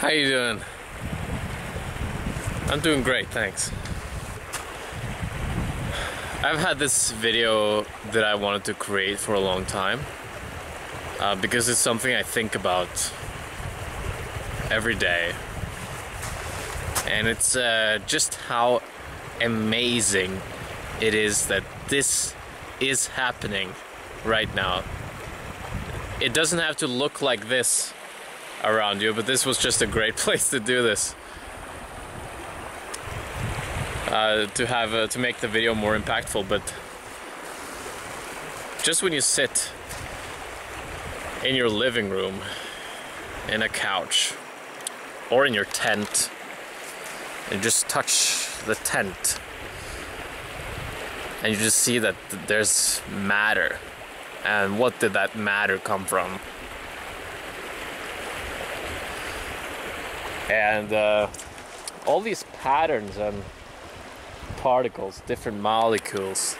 How you doing? I'm doing great, thanks. I've had this video that I wanted to create for a long time because it's something I think about every day, and it's just how amazing it is that this is happening right now. It doesn't have to look like this around you, but this was just a great place to do this. To make the video more impactful. But just when you sit in your living room, in a couch, or in your tent, and just touch the tent, and you just see that there's matter, and what did that matter come from? And all these patterns and particles, different molecules,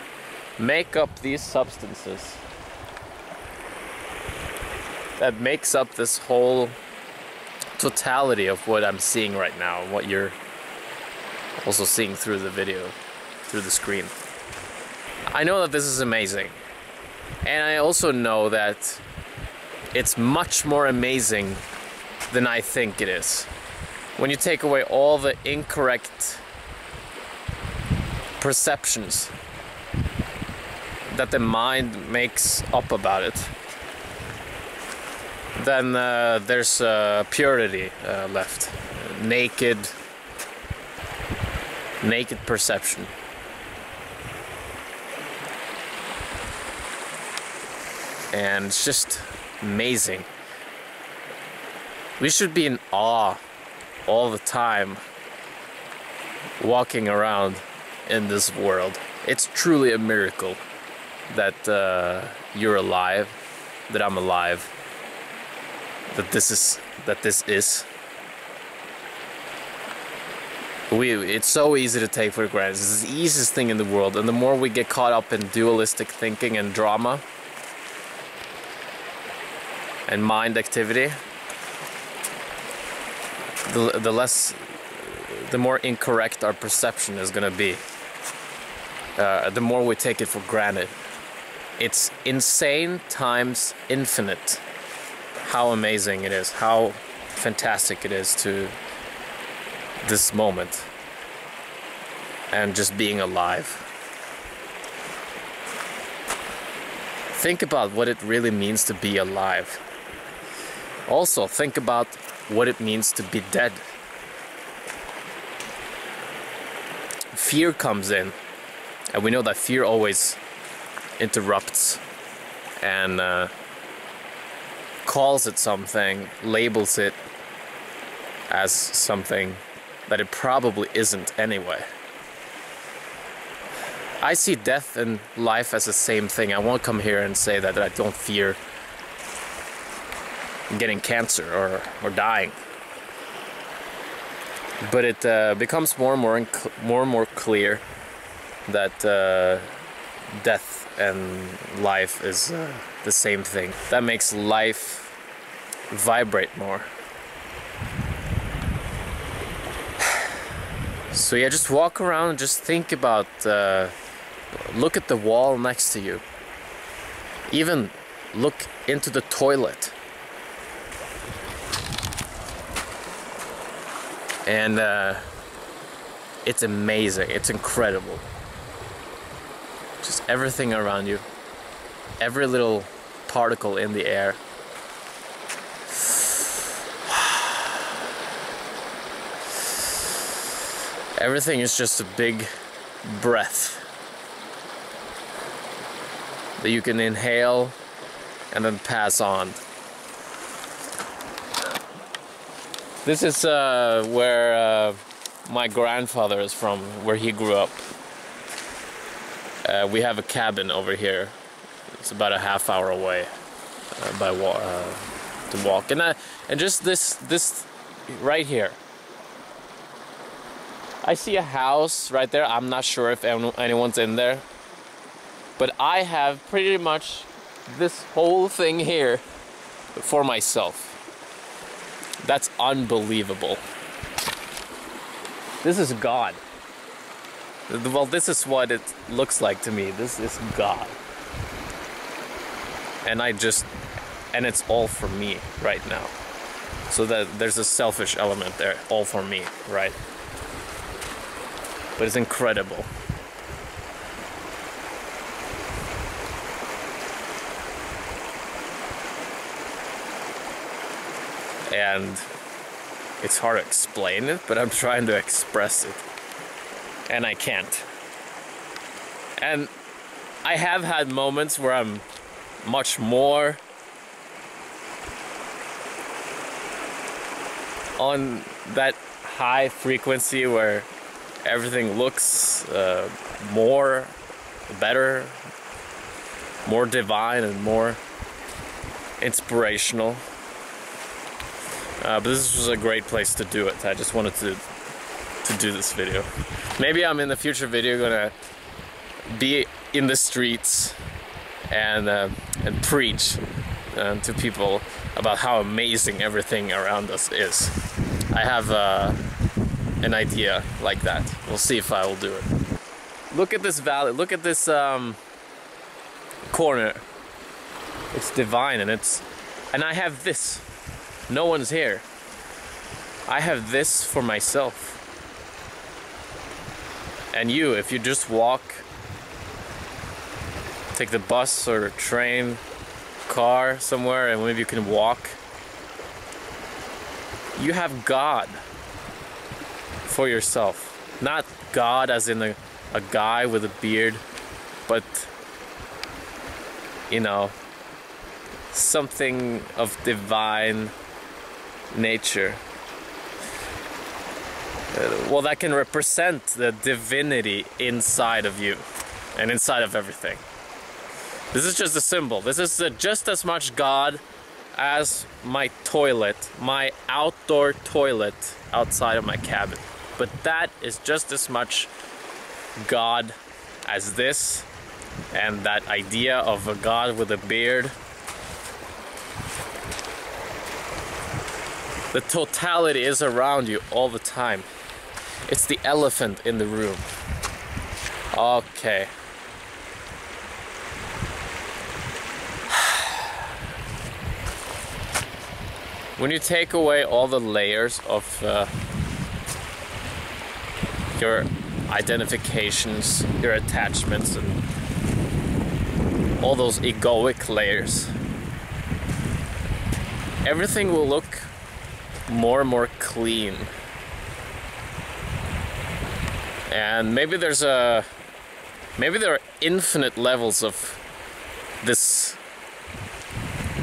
make up these substances that makes up this whole totality of what I'm seeing right now, what you're also seeing through the video, through the screen. I know that this is amazing, and I also know that it's much more amazing than I think it is. When you take away all the incorrect perceptions that the mind makes up about it, then there's purity left. Naked perception. And it's just amazing. We should be in awe all the time walking around in this world. It's truly a miracle that you're alive, that I'm alive, that this is. It's so easy to take for granted. It's the easiest thing in the world, and the more we get caught up in dualistic thinking and drama and mind activity, the more incorrect our perception is gonna be. The more we take it for granted. It's insane times infinite how amazing it is, how fantastic it is to this moment and just being alive. Think about what it really means to be alive. Also, think about what it means to be dead. Fear comes in, and we know that fear always interrupts and calls it something, labels it as something that it probably isn't anyway. I see death and life as the same thing. I won't come here and say that I don't fear getting cancer or dying. But it becomes more and more clear that death and life is the same thing. That makes life vibrate more. So yeah, just walk around and just think about, look at the wall next to you. Even look into the toilet. And it's amazing, it's incredible. Just everything around you, every little particle in the air. Everything is just a big breath that you can inhale and then pass on. This is where my grandfather is from, where he grew up. We have a cabin over here. It's about a half hour away to walk, and just this right here. I see a house right there. I'm not sure if anyone's in there, but I have pretty much this whole thing here for myself. That's unbelievable. This is God. Well, this is what it looks like to me. This is God. And and it's all for me right now. So that there's a selfish element there, all for me, right? But it's incredible. And it's hard to explain it, but I'm trying to express it. And I can't. And I have had moments where I'm much more on that high frequency where everything looks better, more divine and more inspirational. But this was a great place to do it. I just wanted to do this video. Maybe I'm in the future video gonna be in the streets and preach to people about how amazing everything around us is. I have an idea like that. We'll see if I will do it. Look at this valley. Look at this corner. It's divine, and I have this. No one's here. I have this for myself. And you, if you just walk, take the bus or train, car somewhere, and maybe you can walk, you have God for yourself. Not God as in a guy with a beard, but, you know, something of divine nature. Well, that can represent the divinity inside of you and inside of everything. This is just a symbol. This is just as much God as my toilet, my outdoor toilet outside of my cabin. But that is just as much God as this, and that idea of a God with a beard. The totality is around you all the time. It's the elephant in the room. Okay. When you take away all the layers of your identifications, your attachments, and all those egoic layers, everything will look more and more clean. And maybe there are infinite levels of this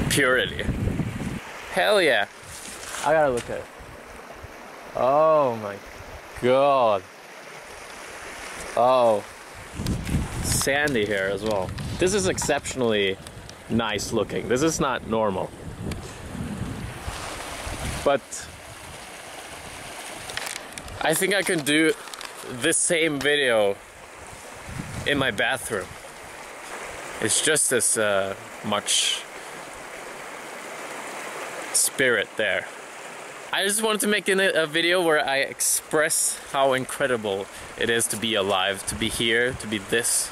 purity. Hell yeah. I gotta look at it. Oh my god. Oh. Sandy here as well. This is exceptionally nice looking. This is not normal. But I think I can do this same video in my bathroom. It's just as much spirit there. I just wanted to make a video where I express how incredible it is to be alive, to be here, to be this,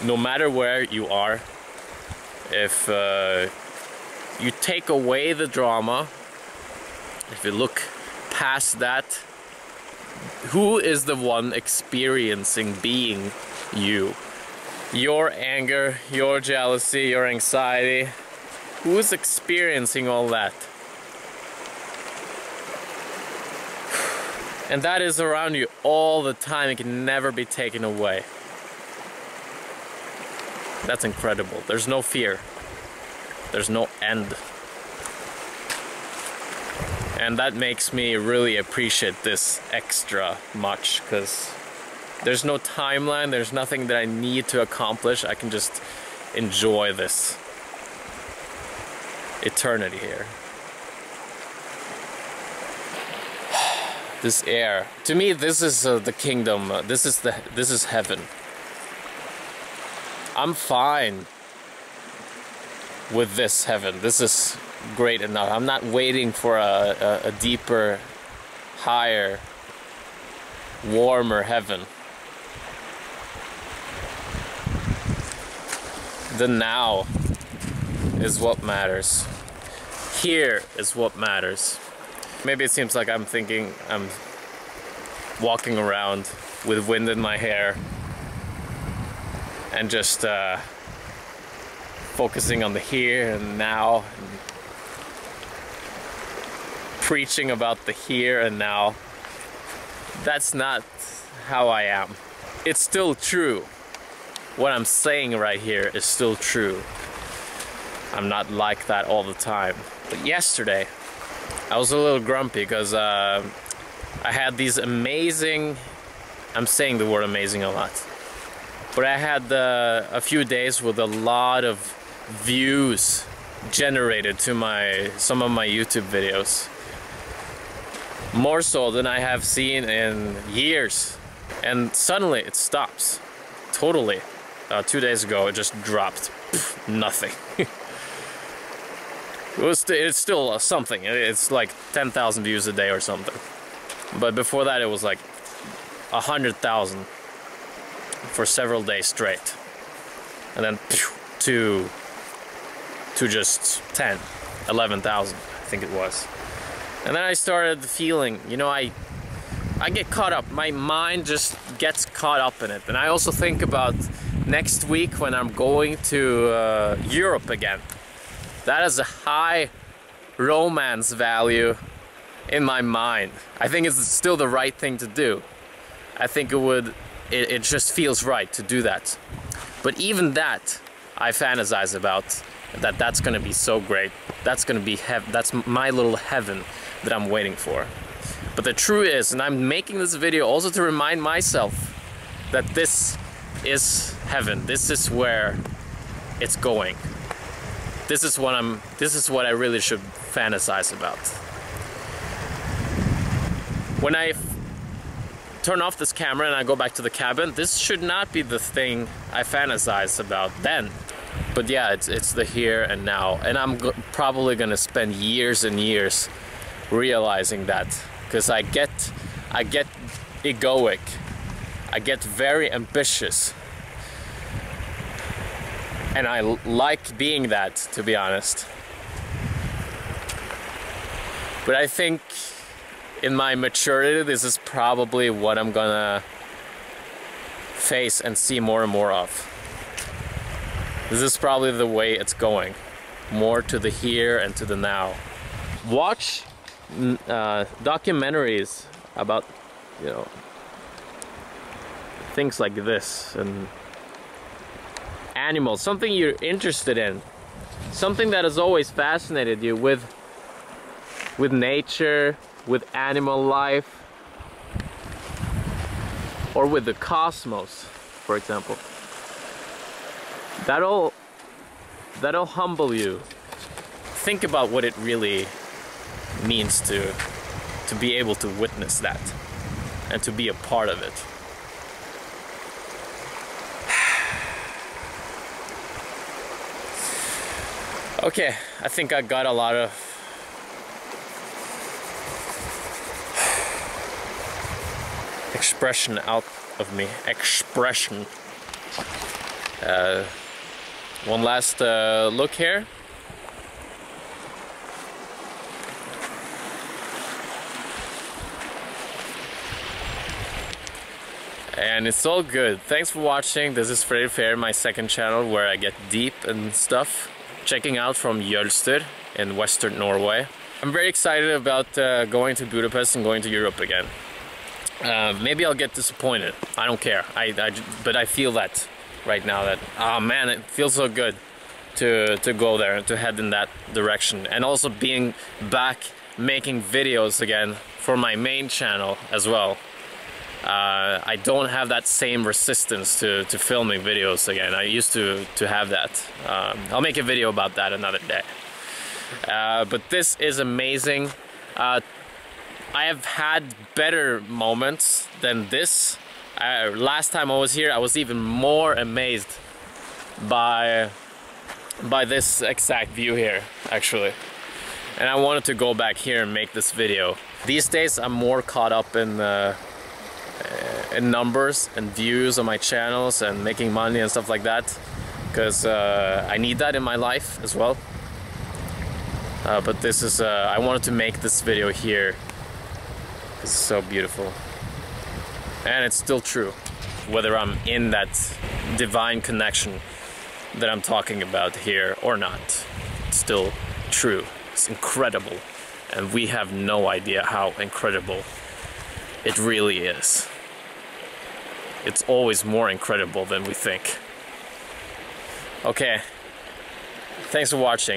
no matter where you are. If you take away the drama, if you look past that, who is the one experiencing being you? Your anger, your jealousy, your anxiety. Who is experiencing all that? And that is around you all the time. It can never be taken away. That's incredible. There's no fear. There's no end. And that makes me really appreciate this extra much, because there's no timeline, there's nothing that I need to accomplish. I can just enjoy this eternity here. This air. To me, this is the kingdom. This is heaven. I'm fine with this heaven. This is great enough. I'm not waiting for a deeper, higher, warmer heaven. The now is what matters. Here is what matters. Maybe it seems like I'm walking around with wind in my hair and just focusing on the here and now, and preaching about the here and now. That's not how I am. It's still true. What I'm saying right here is still true. I'm not like that all the time. But yesterday, I was a little grumpy because I had these amazing, I'm saying the word amazing a lot, but I had a few days with a lot of views generated to some of my YouTube videos. More so than I have seen in years. And suddenly it stops. Totally. 2 days ago it just dropped. Pff, nothing. It's still something. It's like 10,000 views a day or something. But before that it was like 100,000 for several days straight. And then to just 10, 11,000 I think it was. And then I started feeling, you know, I get caught up. My mind just gets caught up in it. And I also think about next week when I'm going to Europe again. That is a high romance value in my mind. I think it's still the right thing to do. I think it just feels right to do that. But even that, I fantasize about, that's gonna be so great. That's gonna be that's my little heaven that I'm waiting for. But the truth is, and I'm making this video also to remind myself that this is heaven. This is where it's going. This is what I really should fantasize about. When I turn off this camera and I go back to the cabin, this should not be the thing I fantasize about then. But yeah, it's the here and now. And I'm probably gonna spend years and years realizing that, because I get egoic. I get very ambitious. And I like being that, to be honest. But I think in my maturity, this is probably what I'm gonna face and see more and more of. This is probably the way it's going. More to the here and to the now. Watch documentaries about, you know, things like this, and animals, something you're interested in, something that has always fascinated you with nature, with animal life, or with the cosmos, for example. That'll humble you. Think about what it really means to be able to witness that and to be a part of it. Okay, I think I got a lot of expression out of me. Expression. One last look here. And it's all good. Thanks for watching. This is Freddy Fair, my second channel where I get deep and stuff. Checking out from Jølster in Western Norway. I'm very excited about going to Budapest and going to Europe again. Maybe I'll get disappointed. I don't care. But I feel that right now, that, oh man, it feels so good to go there and to head in that direction. And also being back making videos again for my main channel as well. I don't have that same resistance to filming videos again. I used to have that. I'll make a video about that another day. But this is amazing. I have had better moments than this. Last time I was here, I was even more amazed by this exact view here, actually. And I wanted to go back here and make this video. These days I'm more caught up in numbers and views on my channels and making money and stuff like that, because I need that in my life as well. But this is, I wanted to make this video here. It's so beautiful. And it's still true, whether I'm in that divine connection that I'm talking about here or not. It's still true. It's incredible. And we have no idea how incredible it really is. It's always more incredible than we think. Okay, thanks for watching.